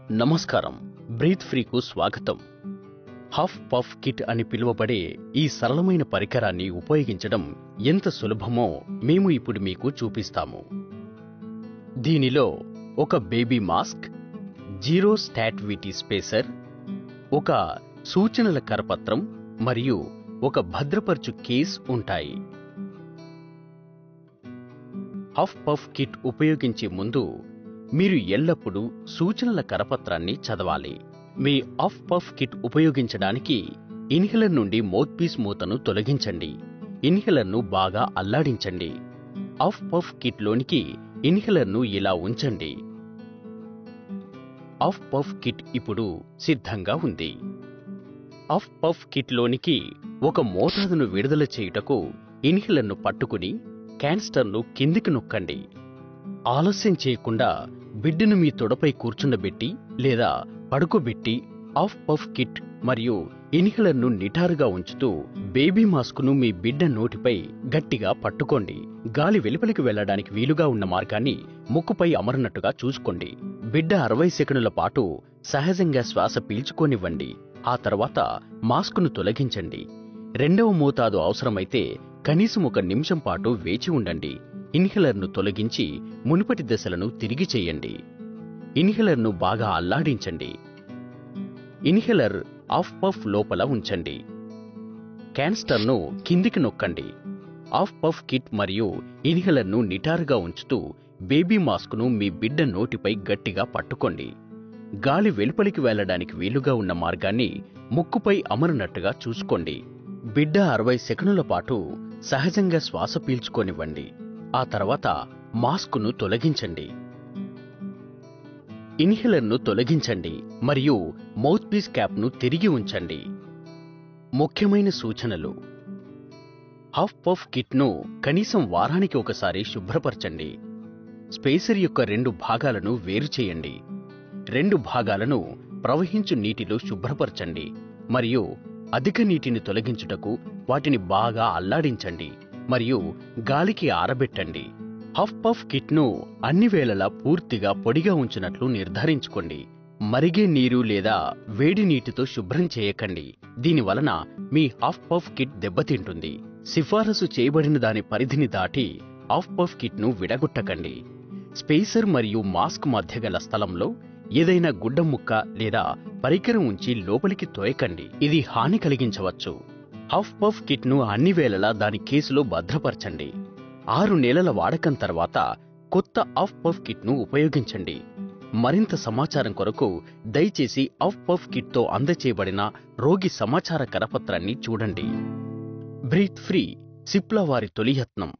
నమస్కారం. Breath freak స్వాగతం. Half puff kit అని పిలువబడే ఈ సరళమైన పరికరాన్ని ఉపయోగించడం ఎంత సులభమో మేము ఇప్పుడు మీకు చూపిస్తాము. దీనిలో ఒక baby mask, zero start-witty spacer, ఒక సూచనల కరపత్రం మరియు ఒక భద్రపరచు కేస్ ఉంటాయి. హఫ్ పఫ్ కిట్ ఉపయోగించే ముందు మీరు ఎల్లప్పుడూ సూచనల కరపత్రాన్ని చదవాలి. మీ హఫ్ పఫ్ కిట్ ఉపయోగించడానికి ఇన్హేలర్ నుండి మౌత్ పీస్ మూతను తొలగించండి. ఇన్హేలర్ను బాగా అల్లాడించండి. హఫ్ పఫ్ కిట్ లోనికి ఇన్హేలర్ను ఇలా ఉంచండి. హఫ్ పఫ్ కిట్ ఇప్పుడు సిద్ధంగా ఉంది. హఫ్ పఫ్ కిట్ లోనికి ఒక మోతాదును విడుదల చేయుటకు ఇన్హేలర్ను పట్టుకుని క్యానిస్టర్ను కిందికి నొక్కండి. ఆలస్యం చేయకుండా బిడ్డను మీ తొడపై కూర్చుండబెట్టి లేదా పడుకోబెట్టి హఫ్ పఫ్ కిట్ మరియు ఇన్హేలర్ను నిటారుగా ఉంచుతూ బేబీ మాస్కును మీ బిడ్డ నోటిపై గట్టిగా పట్టుకోండి. గాలి వెలుపలికి వెళ్లడానికి వీలుగా ఉన్న మార్గాన్ని ముక్కుపై అమరనట్టుగా చూసుకోండి. బిడ్డ 60 సెకనుల పాటు సహజంగా శ్వాస పీల్చుకోనివ్వండి. ఆ తర్వాత మాస్కును తొలగించండి. రెండవ మోతాదు అవసరమైతే కనీసం 1 నిమిషం పాటు వేచి ఉండండి. ఇన్హేలర్ను తొలగించి మునుపటి దశలను తిరిగి చేయండి. ఇన్హేలర్ను బాగా అల్లాడించండి. ఇన్హేలర్ హఫ్ పఫ్ లోపల ఉంచండి. క్యానిస్టర్ను కిందికి నొక్కండి. హఫ్ పఫ్ కిట్ మరియు ఇన్హేలర్ను నిటారుగా ఉంచుతూ బేబీ మాస్కును మీ బిడ్డ నోటిపై గట్టిగా పట్టుకోండి. గాలి వెలుపలికి వెళ్లడానికి వీలుగా ఉన్న మార్గాన్ని ముక్కుపై అమరనట్టుగా చూసుకోండి. బిడ్డ 60 సెకనుల పాటు సహజంగా శ్వాస పీల్చుకోనివ్వండి. ఆ తర్వాత మాస్కును తొలగించండి. ఇన్హేలర్ను తొలగించండి మరియు మౌత్ పీస్ క్యాప్ను తిరిగి ఉంచండి. ముఖ్యమైన సూచనలు: హఫ్ పఫ్ కిట్ను కనీసం వారానికి ఒకసారి శుభ్రపరచండి. స్పేసర్ యొక్క 2 భాగాలను వేరు చేయండి. 2 భాగాలను ప్రవహించు నీటిలో శుభ్రపరచండి మరియు అధిక నీటిని తొలగించుటకు వాటిని బాగా అల్లాడించండి మరియు గాలికి ఆరబెట్టండి. హఫ్ పఫ్ కిట్ను అన్ని వేళలా పూర్తిగా పొడిగా ఉంచినట్లు నిర్ధారించుకోండి. మరిగే నీరు లేదా వేడి నీటితో శుభ్రం చేయకండి. దీనివలన మీ హఫ్ పఫ్ కిట్ దెబ్బతింటుంది. సిఫారసు చేయబడిన దాని పరిధిని దాటి హఫ్ పఫ్ కిట్ను విడగొట్టకండి. స్పేసర్ మరియు మాస్క్ మధ్య గల స్థలంలో ఏదైనా గుడ్డ ముక్క లేదా పరికరం ఉంచి లోపలికి తోయకండి. ఇది హాని కలిగించవచ్చు. హఫ్ పఫ్ కిట్ను అన్ని వేళలా దాని కేసులో భద్రపరచండి. 6 నెలల వాడకం తర్వాత కొత్త హఫ్ పఫ్ కిట్ను ఉపయోగించండి. మరింత సమాచారం కొరకు దయచేసి హఫ్ పఫ్ కిట్తో అందచేయబడిన రోగి సమాచార కరపత్రాన్ని చూడండి. బ్రీత్ ఫ్రీ సిప్లా వారి తొలి యత్నం.